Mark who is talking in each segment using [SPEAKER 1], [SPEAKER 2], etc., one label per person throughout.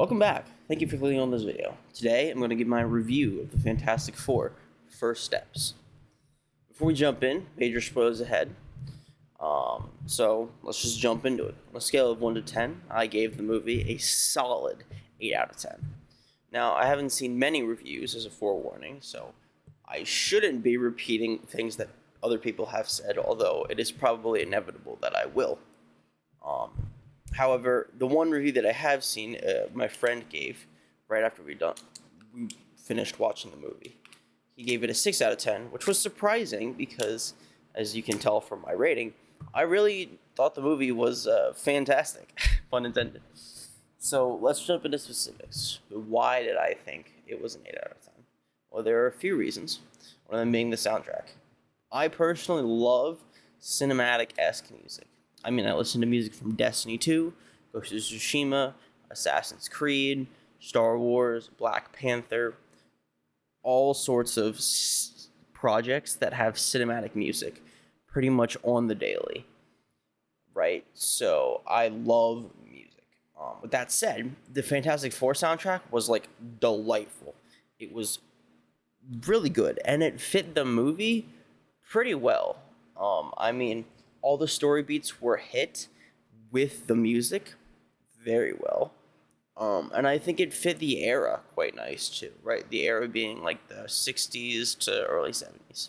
[SPEAKER 1] Welcome back. Thank you for clicking on this video. Today, I'm going to give my review of the Fantastic Four: First Steps. Before we jump in, major spoilers ahead. So let's just jump into it. On a scale of 1 to 10, I gave the movie a solid 8 out of 10. Now, I haven't seen many reviews as a forewarning, so I shouldn't be repeating things that other people have said, although it is probably inevitable that I will. However, the one review that I have seen, my friend gave right after we finished watching the movie. He gave it a 6 out of 10, which was surprising because, as you can tell from my rating, I really thought the movie was fantastic, pun intended. So let's jump into specifics. Why did I think it was an 8 out of 10? Well, there are a few reasons, one of them being the soundtrack. I personally love cinematic-esque music. I mean, I listen to music from Destiny 2, Ghost of Tsushima, Assassin's Creed, Star Wars, Black Panther, all sorts of projects that have cinematic music pretty much on the daily, right? So I love music. With that said, the Fantastic Four soundtrack was like delightful. It was really good, and it fit the movie pretty well. I mean, all the story beats were hit with the music very well. And I think it fit the era quite nice too, right? The era being like the 60s to early 70s.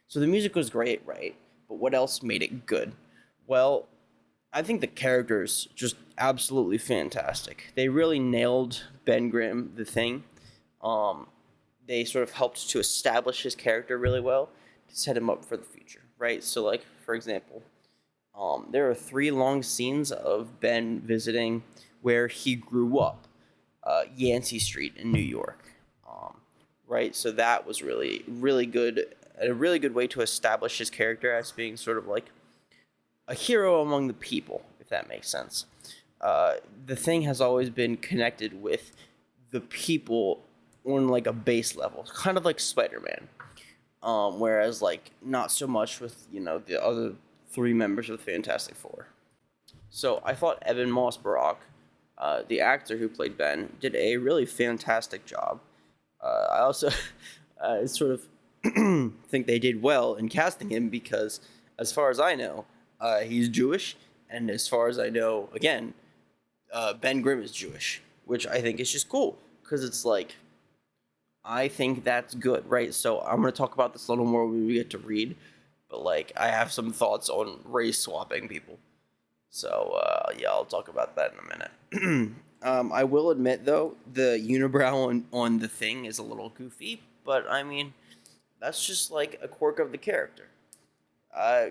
[SPEAKER 1] So the music was great, right? But what else made it good? Well, I think the characters just absolutely fantastic. They really nailed Ben Grimm, the Thing. They sort of helped to establish his character really well to set him up for the future, right? So, like, for example, there are 3 long scenes of Ben visiting where he grew up, Yancey Street in New York, right? So that was really, really good, a really good way to establish his character as being sort of like a hero among the people, if that makes sense. The Thing has always been connected with the people on like a base level, kind of like Spider-Man. Whereas, like, not so much with, the other 3 members of the Fantastic Four. So I thought Evan Moss-Barack, the actor who played Ben, did a really fantastic job. I also sort of think they did well in casting him because, as far as I know, he's Jewish, and as far as I know, again, Ben Grimm is Jewish, which I think is just cool, because it's like, I think that's good, right? So I'm going to talk about this a little more when we get to read, but, like, I have some thoughts on race swapping people. So, yeah, I'll talk about that in a minute. I will admit, though, the unibrow on the Thing is a little goofy, but, I mean, that's just, like, a quirk of the character.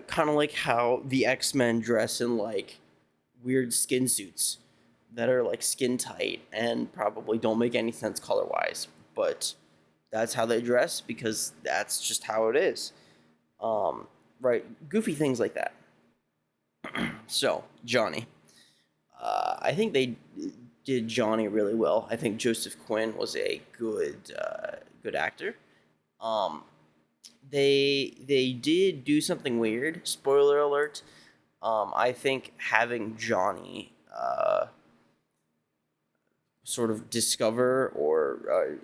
[SPEAKER 1] Kind of like how the X-Men dress in, like, weird skin suits that are, like, skin tight and probably don't make any sense color-wise, but that's how they dress because that's just how it is. Right, goofy things like that. So, Johnny. I think they did Johnny really well. I think Joseph Quinn was a good actor. They did do something weird. Spoiler alert. I think having Johnny sort of discover or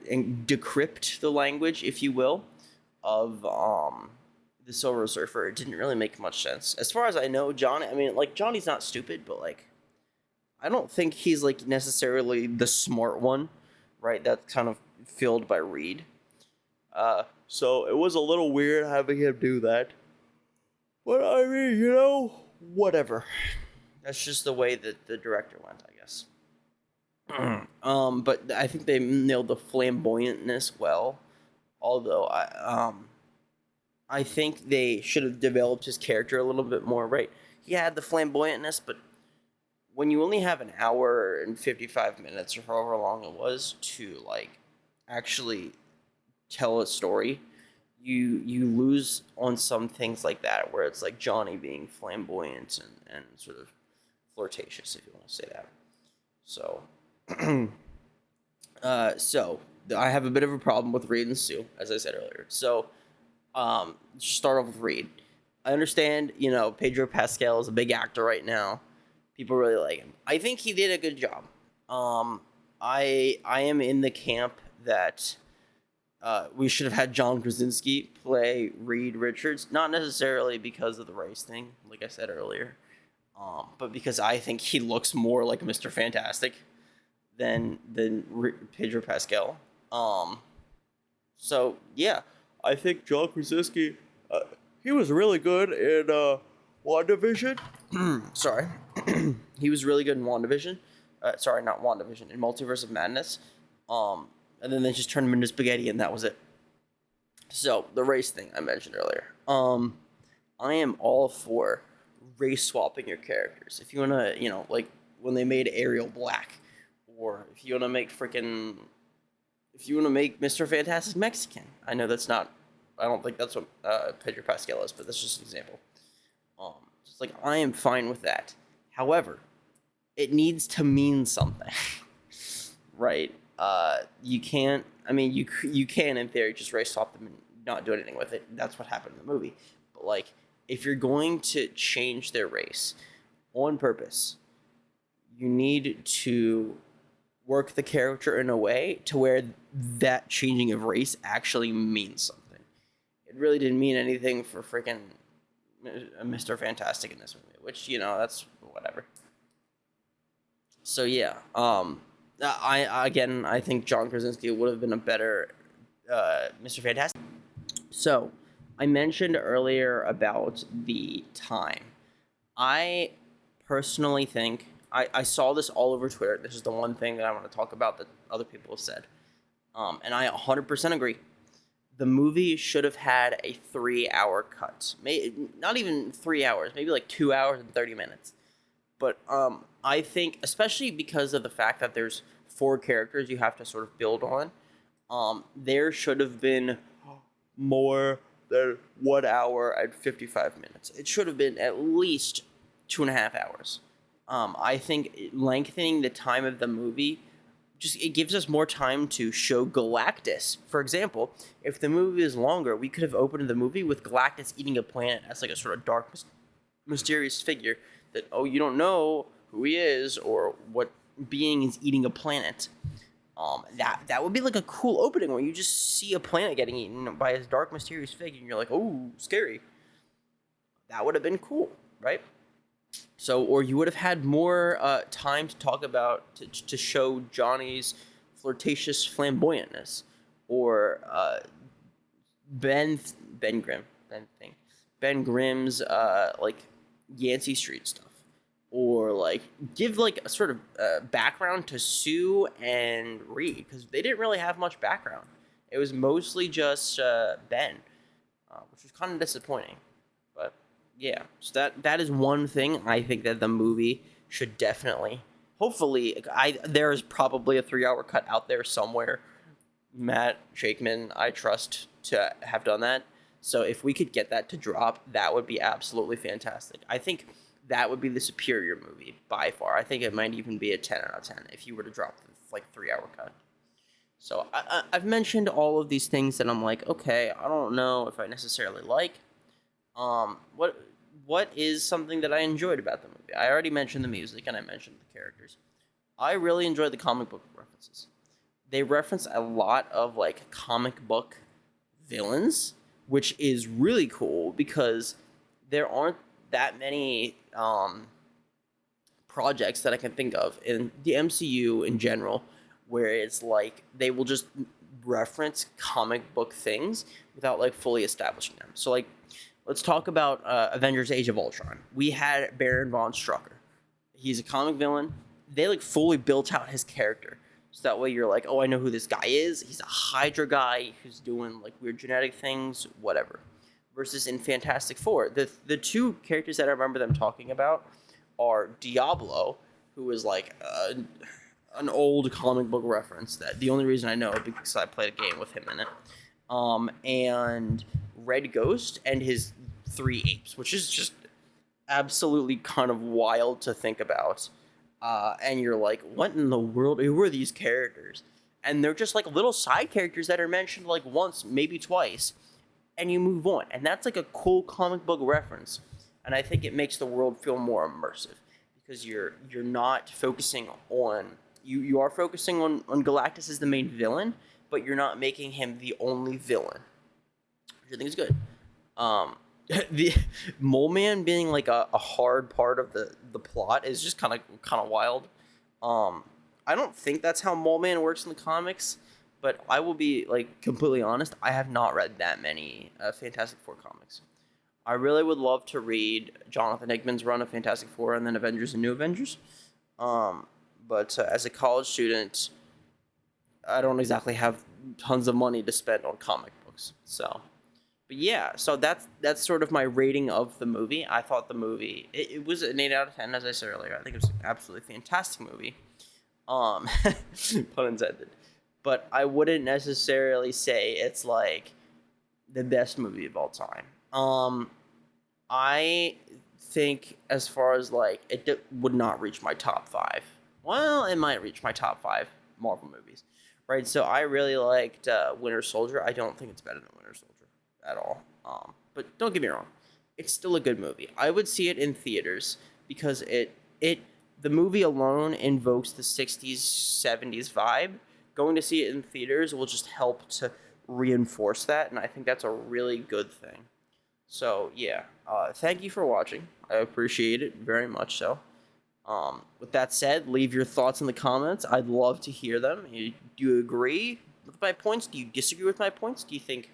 [SPEAKER 1] decrypt the language, if you will, of the Silver Surfer, it didn't really make much sense. As far as I know, Johnny, I mean, like, Johnny's not stupid, but, like, I don't think he's, like, necessarily the smart one, right? That's kind of filled by Reed. So it was a little weird having him do that. But, I mean, whatever. That's just the way that the director went, I guess. But I think they nailed the flamboyantness well. Although I think they should have developed his character a little bit more, right? He had the flamboyantness, but when you only have an hour and 55 minutes or however long it was to, like, actually tell a story, you lose on some things like that, where it's like Johnny being flamboyant and sort of flirtatious, if you want to say that. So, I have a bit of a problem with Reed and Sue, as I said earlier. So, start off with Reed. I understand, Pedro Pascal is a big actor right now. People really like him. I think he did a good job. I am in the camp that we should have had John Krasinski play Reed Richards, not necessarily because of the race thing, like I said earlier, but because I think he looks more like Mr. Fantastic than Pedro Pascal. Um, so yeah, I think John Krasinski, he was really good in WandaVision. Sorry, he was really good in WandaVision. Sorry, not WandaVision, in Multiverse of Madness. And then they just turned him into spaghetti, and that was it. So the race thing I mentioned earlier. I am all for race swapping your characters. If you wanna, like when they made Ariel black, or if you wanna make Mr. Fantastic Mexican. I know that's not. I don't think that's what Pedro Pascal is, but that's just an example. Just like I am fine with that. However, it needs to mean something, right? You can't. I mean, you can in theory just race swap them and not do anything with it. That's what happened in the movie. But like, if you're going to change their race on purpose, you need to work the character in a way to where that changing of race actually means something. It really didn't mean anything for freaking Mr. Fantastic in this movie, which that's whatever. So yeah, I think John Krasinski would have been a better Mr. Fantastic. So I mentioned earlier about the time. I personally think I saw this all over Twitter. This is the one thing that I want to talk about that other people have said, and I 100% agree. The movie should have had a 3-hour cut. Not even 3 hours, maybe like 2 hours and 30 minutes. But I think, especially because of the fact that there's 4 characters you have to sort of build on, there should have been more than 1 hour and 55 minutes. It should have been at least 2.5 hours. I think lengthening the time of the movie it gives us more time to show Galactus. For example, if the movie is longer, we could have opened the movie with Galactus eating a planet as like a sort of dark, mysterious figure that, you don't know who he is or what being is eating a planet. That would be like a cool opening where you just see a planet getting eaten by this dark, mysterious figure, and you're like, oh, scary. That would have been cool, right? So, or you would have had more time to talk about, to show Johnny's flirtatious flamboyantness, or Ben Grimm's like Yancey Street stuff, or like give like a sort of background to Sue and Reed, because they didn't really have much background. It was mostly just Ben, which was kind of disappointing. But yeah, so that is one thing I think that the movie should definitely, hopefully, there is probably a 3-hour cut out there somewhere. Matt Shakeman, I trust to have done that. So if we could get that to drop, that would be absolutely fantastic. I think that would be the superior movie by far. I think it might even be a 10 out of 10 if you were to drop the 3-hour cut. So I've mentioned all of these things that I'm like, okay, I don't know if I necessarily like. What is something that I enjoyed about the movie? I already mentioned the music and I mentioned the characters. I really enjoyed the comic book references. They reference a lot of like comic book villains, which is really cool because there aren't that many projects that I can think of in the MCU in general where it's like they will just reference comic book things without like fully establishing them. So like, let's talk about Avengers: Age of Ultron. We had Baron von Strucker. He's a comic villain. They like fully built out his character. So that way you're like, oh, I know who this guy is. He's a Hydra guy who's doing like weird genetic things, whatever. Versus in Fantastic Four, the two characters that I remember them talking about are Diablo, who is like an old comic book reference that the only reason I know because I played a game with him in it. And Red Ghost and his 3 apes, which is just absolutely kind of wild to think about. And you're like, what in the world? Who are these characters? And they're just like little side characters that are mentioned like once, maybe twice, and you move on. And that's like a cool comic book reference. And I think it makes the world feel more immersive because you're not focusing on you are focusing on Galactus as the main villain, but you're not making him the only villain, which I think is good. Um, the Mole Man being like a hard part of the plot is just kind of wild. Um, I don't think that's how Mole Man works in the comics, but I will be like completely honest. I have not read that many Fantastic Four comics. I really would love to read Jonathan Hickman's run of Fantastic Four and then Avengers and New Avengers. Um, but as a college student, I don't exactly have tons of money to spend on comic books. So, but yeah, so that's sort of my rating of the movie. I thought the movie it was an 8 out of 10, as I said earlier. I think it was an absolutely fantastic movie. Um, pun intended. But I wouldn't necessarily say it's like the best movie of all time. I think as far as like would not reach my top five. Well, it might reach my top five Marvel movies, right? So I really liked Winter Soldier. I don't think it's better than Winter Soldier at all. But don't get me wrong, it's still a good movie. I would see it in theaters because it the movie alone invokes the 60s 70s vibe. Going to see it in theaters will just help to reinforce that, and I think that's a really good thing. So yeah, thank you for watching. I appreciate it very much. So, with that said, leave your thoughts in the comments. I'd love to hear them. Do you agree with my points? Do you disagree with my points? Do you think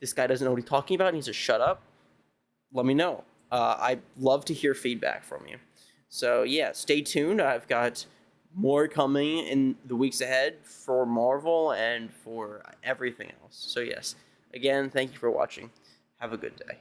[SPEAKER 1] this guy doesn't know what he's talking about and needs to shut up? Let me know. I'd love to hear feedback from you. So yeah, stay tuned. I've got more coming in the weeks ahead for Marvel and for everything else. So yes, again, thank you for watching. Have a good day.